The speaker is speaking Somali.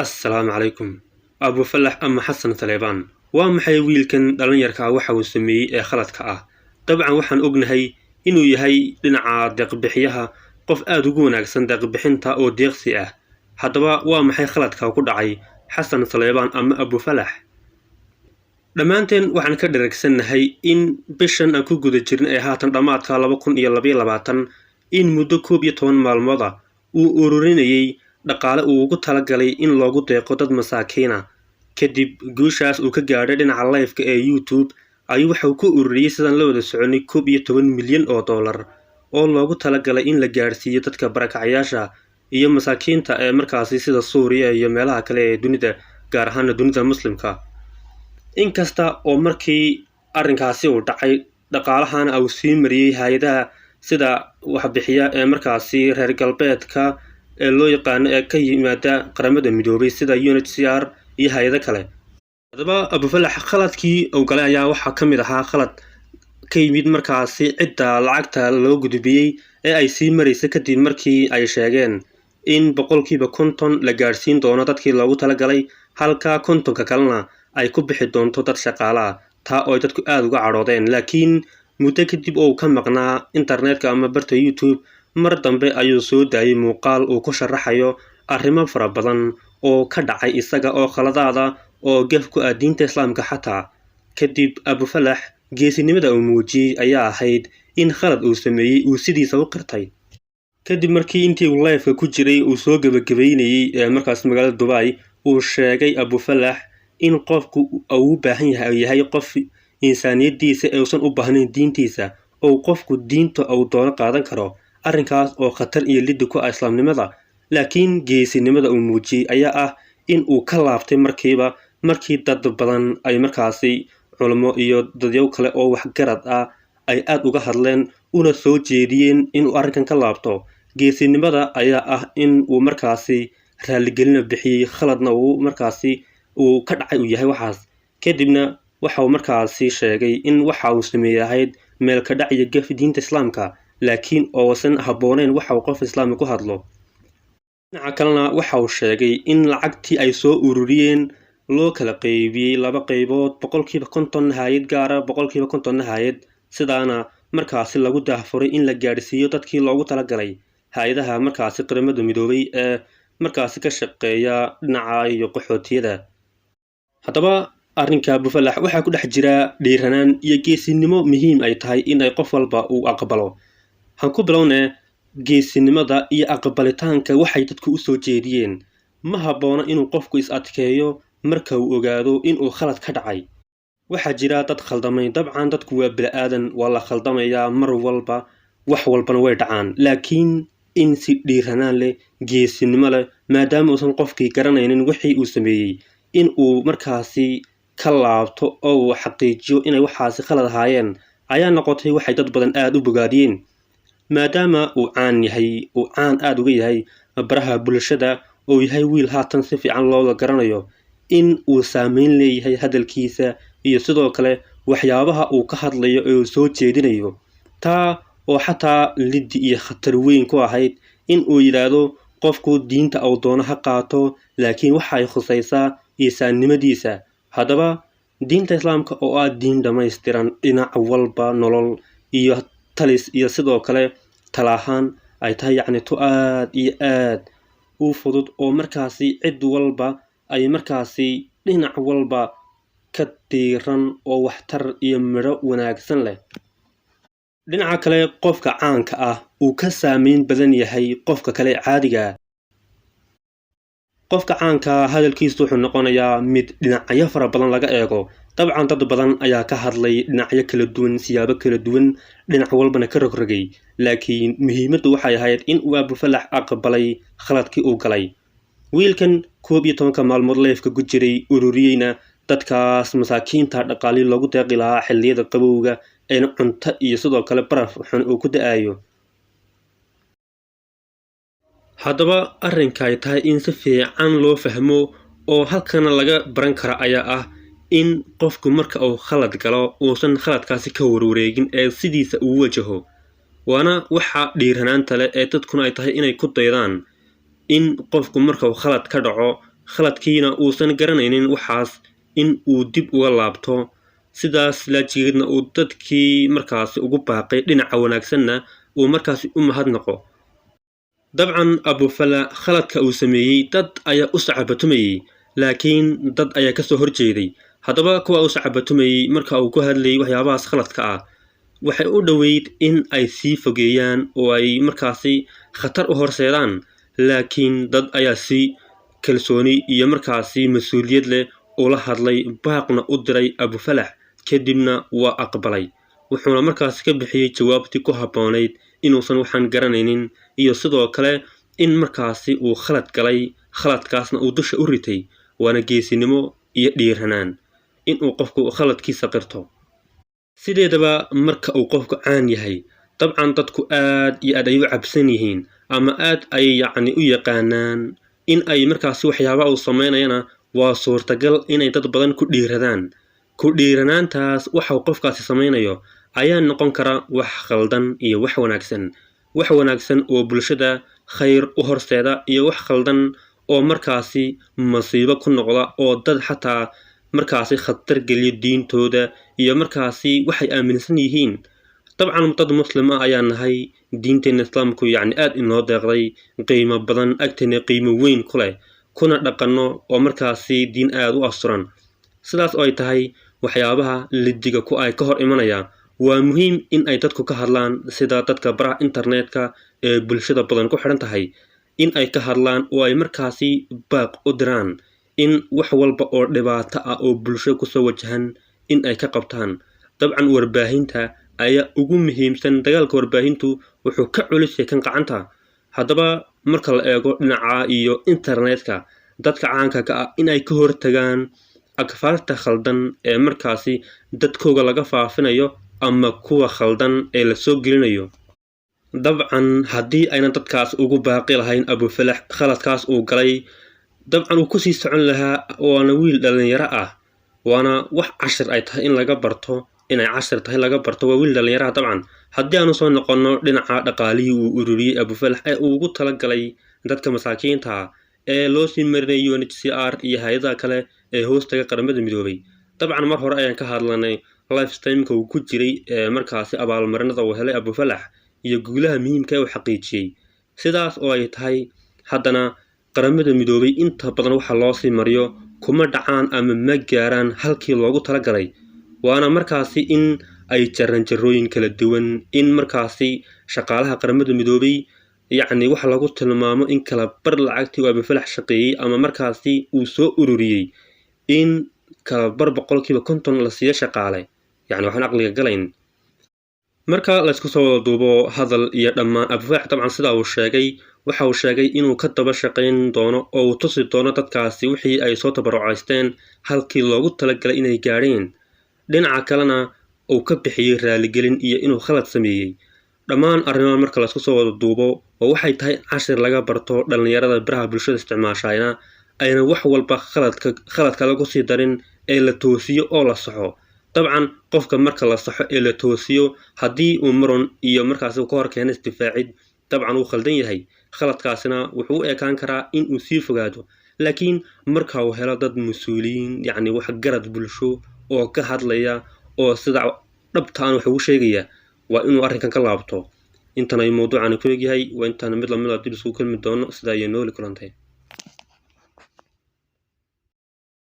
Assalaamu calaykum. Abu Falax ama Xasan Taleebaan waa maxay wiilkan dhalinyarka waxa uu sameeyey ee khaladka ah? Dabcan waxaan ognahay inuu yahay dhinaca deeq-bixiyaha qof aad ugu wanaagsan deeq-bixinta oo deeqsi ah. Haddaba waa maxay khaladka ku dhacay Xasan Taleebaan ama Abu Falax? Dhammaanteen waxaan ka dheregsannahay in bishan aan ku guda jirnay ee haatan dhammaadka 2022 in muddo 11 maalmood ah uu ururinayay dhaqaale uu ugu talagalay in loogu deeqo dad masaakiina. Kadib guushaas uu ka gaadhay dhinaca live-ka ee YouTube ayuu waxa uu ku ururiyay sidaan la wada soconay 11 milyan oo dollar oo loogu talagalay in la gaarsiiyo dadka barakacayaasha iyo masaakiinta ee markaasi sida Suuriya iyo meelaha kale ee dunida gaar ahaan dunida muslimka. Inkasta oo markii arrinkaasi uu dhacay dhaqaalahana uu sii mariyay hay'adaha sida waxbixiya ee markaasi reer galbeedka ee loo yaqaan ee ka yimaada qaramada midoobay sida UNHCR iyo hay'ado kale. Haddaba Abu Falax khaladkii uu galay ayaa waxaa ka mid ahaa khalad ka yimid markaasi cidda lacagta loo gudbiyay ee ay sii maraysa kadib markii ay sheegeen in 50% la gaarsiin doono dadkii loogu talagalay halka 50 kalena ay ku bixi doonto dad shaqaalaha taa oo dadku aad uga cadhoodeen. Laakiin muddo kadib oo ka maqnaa internetka ama barta YouTube mar dambe ayuu soo daayay muuqaal uu ku sharaxayo arrimo fara badan oo ka dhacay isaga oo khaladaada oo gaf ku ah diinta Islaamka xataa. Kadib Abu Falax geesinimada uu muujiyay ayaa ahayd in khalad uu sameeyay uu sidiisa u qirtay. Kadib markii intii uu live-ka ku jiray uu soo gabagabeynayay markaas magaalada Dubai uu sheegay Abu Falax in qofku uu u baahan yahay qof insaaniyadiisa ee uusan u baahnayn diintiisa oo qofku diinta uu doono qaadan karo. Arrinkaas oo khatar iyo liddi ku ah islaamnimada. Laakiin geesinimada uu muujiyay ayaa ah in uu ka laabtay markii dad badan ay markaasi culimo iyo dadyo kale oo waxgarad ah ay aad uga hadleen una soo jeediyeen inuu arrinkan ka laabto. Geesinimada ayaa ah in uu markaasi raaligelin bixiyay khaladna uu markaasi uu ka dhacay uu yahay waxaas. Kadibna waxa uu markaasi sheegay in waxa uu sameeyay meel ka dhac iyo gaf diinta Islaamka laakiin oosan habboonayn waxa uu qof Islaami ku hadlo. Dhinaca kalena waxa uu sheegay in lacagtii ay soo ururiyeen loo kala qaybiyay 2 qaybood 50% hay'ad gaar ah 50% hay'ad sidaana markaasi lagu daahfuray in la gaarsiiyo dadkii loogu talagalay hay'adaha markaasi qaramada midoobay ee markaasi ka shaqeeya dhinaca iyo qaxootiyada. Haddaba arrinka Abu Falax waxa ku dhex jira dhiiranaan iyo geesinimo muhiim ay tahay in ay qof walba uu aqbalo. Han ku bilownaa geesinimada iyo aqbalitaanka waxay dadku u soo jeediyeen. Ma habboona inuu qofku is adkeeyo marka uu ogaado inuu khalad ka dhacay. Waxaa jira dad khaldamay dabcan dadku waa bilaadan waa la khaldamayaa mar walba wax walbana way dhacaan. Laakiin in si dhiiranaan leh geesinimo leh maadaama uusan qofkii garanaynin wixii uu sameeyay in uu markaasi ka laabto oo uu xaqiijiyo inay waxaasi khalad ahaayeen ayaa noqotay waxay dad badan aad u bogaadiyeen. Maadaama uu caan aad uga yahay baraha bulshada oo yahay wiil haatan si fiican loo garanayo in uu saameyn leeyahay hadalkiisa iyo sidoo kale waxyaabaha uu ka hadlayo ee uu soo jeedinayo taa oo xataa liddi iyo khatar weyn ku ahayd in uu yiraahdo qofku diinta uu doono ha qaato laakiin waxa ay khusaysaa insaannimadiisa. Haddaba diinta Islaamka oo ah diin dhammaystiran dhinac walba nolol iyo talis iyo sidoo kale talaahan ay tahay tu aad iyo aad u fudud oo markaasi cid walba ay markaasi dhinac walba ka tiiran oo waxtar iyo midho wanaagsan leh. Dhinaca kale qofka caanka ah uu ka saameyn badan yahay qofka kale caadiga. Qofka caanka hadalkiisu wuxuu noqonayaa mid dhinacyo fara badan laga eego. Dabcan dad badan ayaa ka hadlay dhinacyo kala duwan siyaabo kala duwan dhinac walbana ka rogrogay. Laakiin muhiimaddu waxay ahayd in uu Abu Falax aqbalay khaladkii uu galay. Wiilkan 11 maalmood live-ka ku jiray ururiyayna dadkaas masaakiinta dhaqaalihi loogu deeqi lahaa xilliyada qabowga ee cunto iyo sidoo kale baraf xun uu ku da'ayo. Haddaba arrinka ay tahay in si fiican loo fahmo oo halkana laga baran kara ayaa ah in qofku marka uu khalad galo uusan khaladkaasi ka warwareegin ee sidiisa uu wajaho. Waana waxa dhiiranaanta leh ee dadkuna ay tahay inay ku daydaan in qofku marka uu khalad ka dhaco khaladkiina uusan garanaynin waxaas in uu dib uga laabto, sidaas laajigeedna uu dadkii markaasi ugu baaqay dhinaca wanaagsanna uu markaasi u mahadnaqo. dabcan abufalax khaladka uu sameeyey dad ayaa u sacabatumayey, laakiin dad ayaa kasoo horjeeday. haddaba kuwa u sacabatumayey marka uu ku hadlayay waxyaabahaas khaladka ah waxay u dhoweyd in ay sii fogeeyaan oo ay markaasi khatar u horseedaan, laakiin dad ayaa si kalsooni iyo markaasi mas-uuliyad leh ula hadlay, baaqna u diray abufalax, kadibna waa aqbalay. wuxuuna markaasi ka bixiyey jawaabtii ku habboonayd inuusan waxaan garanaynin, iyo sidoo kale in markaasi uu khalad galay, khaladkaasna uu dusha u ritay. waana geesinimo iyo dhiiranaan inuu qofku khaladkiisa qirto. sideedaba marka uu qofku caan yahay, dabcan dadku aad iyo aad ay u cabsan yihiin, ama aad ay u yaqaanaan in ay markaasi waxyaaba uu samaynayana waa suurtagal inay dad badan ku dhiiradaan. ku dhiiranaantaas waxau qofkaasi samaynayo ayaa noqon kara wax khaldan iyo wax wanaagsan. wax wanaagsan oo bulshada khayr u horseeda, iyo wax khaldan oo markaasi masiibo ku noqda oo dad xataa markaasi khatar geliya diintooda iyo markaasi waxay aaminsan yihiin. dabcan dad muslim ah ayaa nahay, diinteena islaamku aad inoo deeqday, qiimo badan agteena qiimo weyn ku leh, kuna dhaqanno oo markaasi diin aad u asturan. sidaas oo ay tahay, waxyaabaha lidiga ku ay ka hor imanaya waa muhiim in ay dadku ka hadlaan, sida dadka baraha internetka ee bulshada badan ku xidhan tahay, in ay ka hadlaan oo ay markaasi baaq u diraan in wax walba oo dhibaato ah oo bulshada kusoo wajahan in ay ka qabtaan. dabcan warbaahinta ayaa ugu muhiimsan. dagaalka warbaahintu wuxuu ka culus yahay kan gacanta. haddaba marka la eego dhinaca iyo internetka, dadka caanka ka ah in ay ka hortagaan akfaarta khaldan ee markaasi dadkooga laga faafinayo ama kuwa khaldan ee lasoo gelinayo. dabcan haddii ayna dadkaas ugu baaqi lahayn abufalax khaladkaas uu galay, dabcan uu kusii socon lahaa. waana wiil dhalinyaro ah, waana wax cashir ay tahay in laga barto, inay cashir tahay laga barto. waa wiil dhalinyaraha. dabcan haddii aanu soo noqonno dhinaca dhaqaalihii uu ururiyey abufalax ee uu ugu talagalay dadka masaakiinta ee loo sii marinay UNHCR iyo hay-adaha kale ee hoostaga qaramada midoobay. dabcan mar hore ayaan ka hadlanay lifetime-ka uu ku jiray ee markaasi abaalmarinada uu helay abufalax iyo guulaha muhiimka uu xaqiijiyey. sidaas oo ay tahay, haddana qaramada midoobay inta badan waxa loo sii mariyo kuma dhacaan ama ma gaaraan halkii loogu talagalay. waana markaasi in ay jaranjarooyin kala duwan, in markaasi shaqaalaha qaramada midoobay waxa lagu tilmaamo in kala bar lacagtii uu abufalax shaqeeyey ama markaasi uu soo ururiyey, in kala bar 50% la siiyo shaqaale. waxaan aqliga galayn. marka laysku soo wada duubo hadal iyo dhammaan, abufalax dabcan sida uu sheegay, waxa uu sheegay inuu ka daba shaqayn doono oo uu tusi doono dadkaasi wixii ay soo tabarucaysteen halkii loogu talagalay inay gaadheen. dhinaca kalena uu ka bixiyey raaligelin iyo inuu khalad sameeyey. dhammaan arrimaha marka laysku soo wada duubo oo waxay tahay cashir laga barto dhalinyarada baraha bulshada isticmaashayna ayna wax walba khaladka lagu sii darin, ee la toosiyo oo la saxo. dabcan qofka marka la saxo ee la toosiyo, haddii uu maron iyo markaasi ka hor keena isdifaacid, dabcan uu khaldan yahay. khaladkaasina wuxuu u ekaan karaa in uu sii fogaado. laakiin marka uu helo dad mas-uuliyiin wax garad bulsho oo ka hadlaya oo sida dhabtaan wax ugu sheegaya, waa inuu arrinkan ka laabto. intan ay mawduucan ku egyahay, waa intaan mid lamid ah dib isugu kulmi doono. sidaa iyo nooli kulantay.